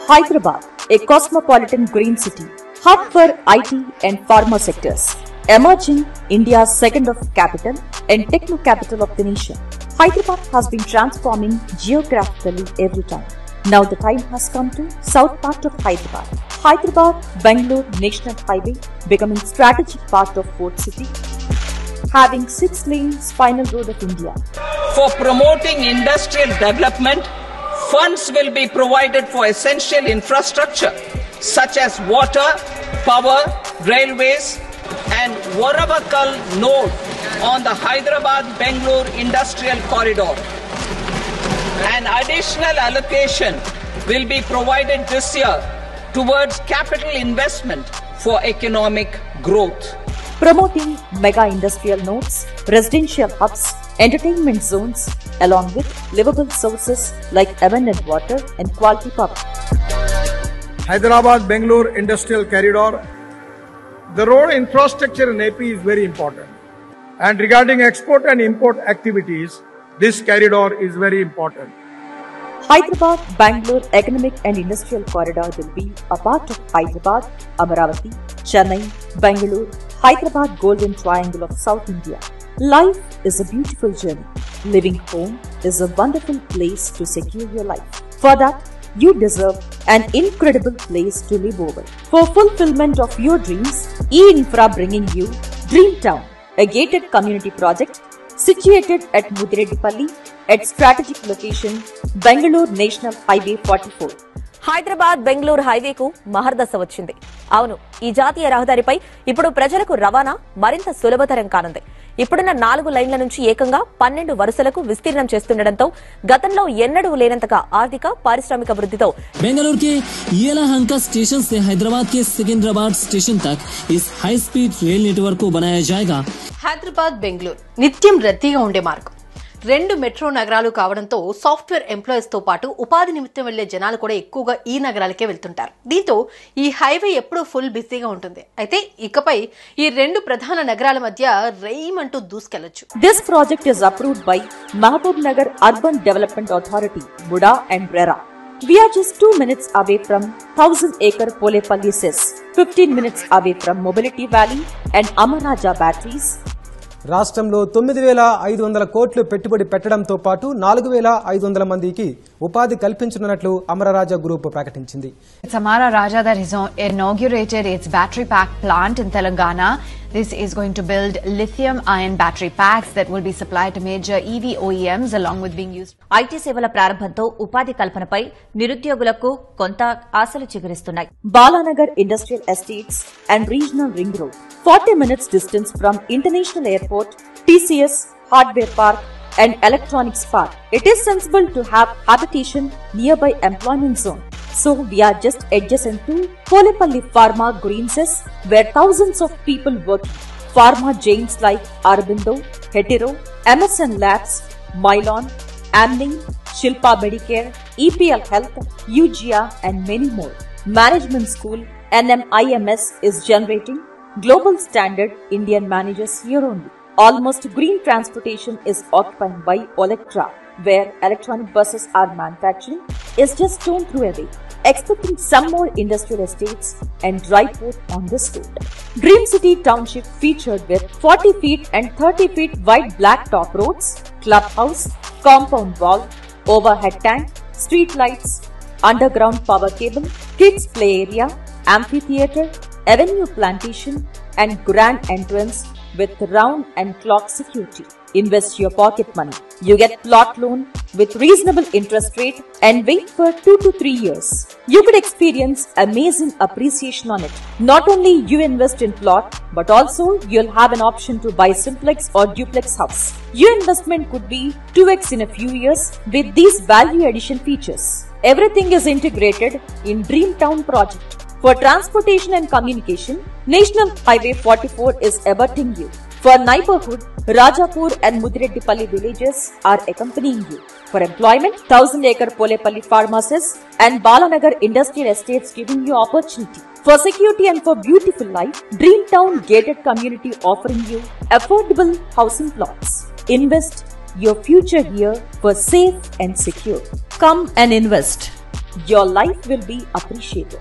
Hyderabad, a cosmopolitan green city, hub for IT and pharma sectors, emerging India's second of capital and techno capital of the nation. Hyderabad has been transforming geographically every time. Now the time has come to south part of Hyderabad. Hyderabad-Bangalore National Highway becoming strategic part of Port City, having 6-lane spinal road of India. For promoting industrial development, funds will be provided for essential infrastructure such as water, power, railways and Varavakal node on the Hyderabad-Bangalore Industrial Corridor. An additional allocation will be provided this year towards capital investment for economic growth. Promoting mega industrial nodes, residential hubs, entertainment zones, along with livable sources like abundant water and quality power. Hyderabad-Bangalore Industrial Corridor. The road infrastructure in AP is very important. And regarding export and import activities, this corridor is very important. Hyderabad-Bangalore Economic and Industrial Corridor will be a part of Hyderabad, Amaravati, Chennai, Bangalore, Hyderabad Golden Triangle of South India. Life is a beautiful journey. Living home is a wonderful place to secure your life. For that, you deserve an incredible place to live over. For fulfillment of your dreams, E-Infra bringing you Dream Town, a gated community project situated at Mudireddipalli at strategic location Bangalore National Highway 44. హైదరాబాద్-బెంగళూరు హైవేకు మహర్దశ వచ్చింది. అవును, ఈ జాతీయ రహదారిపై ఇప్పుడు ప్రజలకు రవాణా మరింత సులభతరం కానుంది. ఇప్పుడున్న 4 లైన్ల నుంచి ఏకంగా 12 వరుసలకు విస్తీర్ణం చేస్తుండటంతో గతంలో ఎన్నడూ లేనంతగా ఆర్థిక పారిశ్రామిక వృద్ధితో बेंगलुरु के येलाहंका स्टेशन से हैदराबाद के सिकंदराबाद स्टेशन तक इस हाई स्पीड रेल नेटवर्क को बनाया जाएगा. హైదరాబాద్-బెంగళూరు నిత్యం రద్దీగా ఉండే మార్గం. 2 మెట్రో నగరాలు కావడంతో సాఫ్ట్వేర్ ఎంప్లాయీస్ తో పాటు ఉపాధి నిమిత్తం వెళ్లే జనాలు కూడా ఎక్కువగా ఈ నగరాలకే వెళ్తుంటారు. దీంతో ఈ హైవే ఎప్పుడూ ఫుల్ బిజీగా ఉంటుంది. అయితే ఇకపై ఈ 2 ప్రధాన నగరాల మధ్య రైమంటూ దూసుకెళ్లొచ్చు. This project is approved by Mahabubnagar Urban Development Authority, MUDA and RERA. We are just 2 minutes away from 1000-acre Polepalli CES, 15 minutes away from Mobility Valley and Amaraja Batteries. రాష్ట్రంలో 9,500 కోట్లు పెట్టుబడి పెట్టడంతో పాటు 4,500 మందికి ఉపాధి కల్పించనున్నట్లు అమరరాజా గ్రూప్ ప్రకటించింది. It's Amara Raja that has inaugurated its battery pack plant in Telangana. This is going to build lithium-ion battery packs that will be supplied to major EV OEMs along with being used. IT సేవల ప్రారంభంతో ఉపాధి కల్పనపై నిరుద్యోగులకు కొంత ఆశలు చిగురిస్తున్నాయి. Balanagar Industrial Estates and Regional Ring Road, 40 minutes distance from International Airport, TCS, Hardware Park and Electronics Park. It is sensible to have habitation nearby employment zone. So we are just adjacent to Polepalli Pharma Green CES, where thousands of people work. Pharma giants like Aurobindo, Hetero, MSN Labs, Mylon, Amning, Shilpa Medicare, EPL Health, UGA and many more. Management School, NMIMS is generating global standard Indian managers here only. Almost green transportation is occupied by Olectra, where electronic buses are manufacturing, is just stone throw away. Expecting some more industrial estates and dry port on this route. Dream City Township featured with 40 feet and 30 feet wide black top roads, clubhouse, compound wall, overhead tank, street lights, underground power cable, kids play area, amphitheatre, avenue plantation and grand entrance with round and clock security. Invest your pocket money. You get plot loan with reasonable interest rate and wait for 2 to 3 years. You could experience amazing appreciation on it. Not only you invest in plot, but also you'll have an option to buy simplex or duplex house. Your investment could be 2x in a few years with these value addition features. Everything is integrated in Dream Town project. For transportation and communication, National Highway 44 is abutting you. For neighborhood, Rajapur and Mudireddipalli villages are accompanying you. For employment, 1000-acre Polepalli Pharma CES and Balanagar Industrial Estates giving you opportunity. For security and for beautiful life, Dreamtown Gated Community offering you affordable housing plots. Invest your future here for safe and secure. Come and invest. Your life will be appreciated.